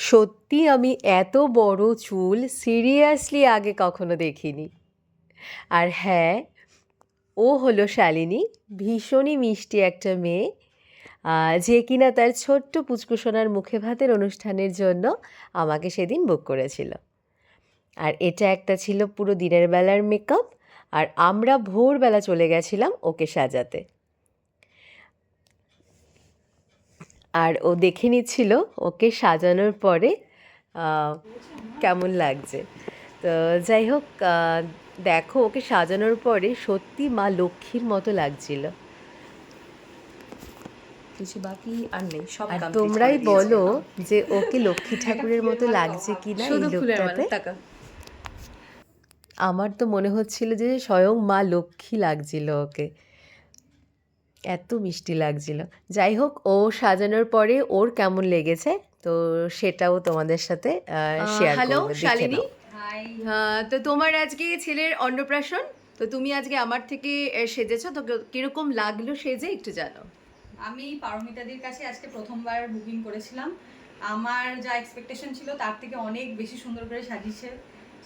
সত্যি আমি এত বড় চুল সিরিয়াসলি আগে কখনো দেখিনি। আর হ্যাঁ, ও হলো শালিনী, ভীষণই মিষ্টি একটা মেয়ে, যে কিনা তার ছোট্ট পুচকুসোনার মুখে ভাতের অনুষ্ঠানের জন্য আমাকে সেদিন বুক করেছিল। আর এটা একটা ছিল পুরো দিনের বেলার মেকআপ, আর আমরা ভোরবেলা চলে গেছিলাম ওকে সাজাতে। আর ও দেখে নিচ্ছিল ওকে সাজানোর পরে কেমন লাগছে। তো যাই হোক, দেখো ওকে সাজানোর পরে সত্যি মা লক্ষ্মীর মতো লাগছিল। কিছু বাকি আর নেই, সব আর complete তোমরাই করে দিয়েছি। বলো যে ওকে লক্ষ্মী ঠাকুরের মতো লাগছে কিনা এই শুধু ফুলের মালা, লুকটাতে। টাকা। আমার তো মনে হচ্ছিল যে স্বয়ং মা লক্ষ্মী লাগছিল ওকে, এত মিষ্টি লাগছিল। যাই হোক, ও সাজানোর পরে ওর কেমন লেগেছে তো সেটাও তোমাদের সাথে শেয়ার হ্যালো করবো, দেখে শালিনী। নাও। তো তোমার আজকে ছেলের অন্নপ্রাশন, তো তুমি আজকে আমার থেকে সেজেছো, তো কিরকম লাগলো সেজে একটু জানো। আমি পারমিতাদির কাছে আজকে প্রথমবার বুকিং করেছিলাম। আমার যা এক্সপেকটেশন ছিল তার থেকে অনেক বেশি সুন্দর করে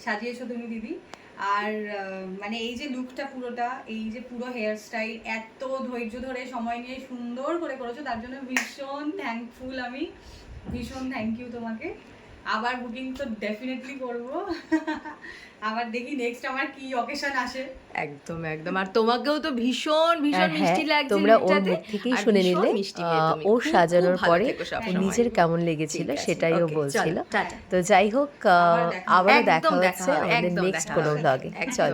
সাজিয়েছো তুমি দিদি। আর মানে এই যে লুকটা পুরোটা, এই যে পুরো হেয়ার স্টাইল এত ধৈর্য ধরে সময় নিয়ে সুন্দর করে করেছো, তার জন্য ভীষণ থ্যাঙ্কফুল আমি। ভীষণ থ্যাংক ইউ তোমাকে। আবার বুকিং তো ডেফিনেটলি করবো। আবার দেখি নেক্সট আমার কি অকেশন আসে। একদম একদম। আর তোমাকেও তো ভীষণ ভীষণ আর হ্যাঁ, মিষ্টি লাগছে তোমরা ওর লুকটাতে। মুখ থেকেই আর শুনে ভীষণ নিলে মিষ্টি মেয়ে তুমি। ও খুব, খুব সাজানোর ভালো পরে থেকো সব ওর সময়। নিজের কেমন লেগেছিল ঠিক আছে, সেটাই ও okay, বলছিল। চলো, টাটা। তো যাই হোক, আবার দেখা আবারও একদম দেখা দেখা হচ্ছে হবে, আমাদের একদম নেক্সট দেখা কোনো হবে। ব্লগে। একদম। চলো।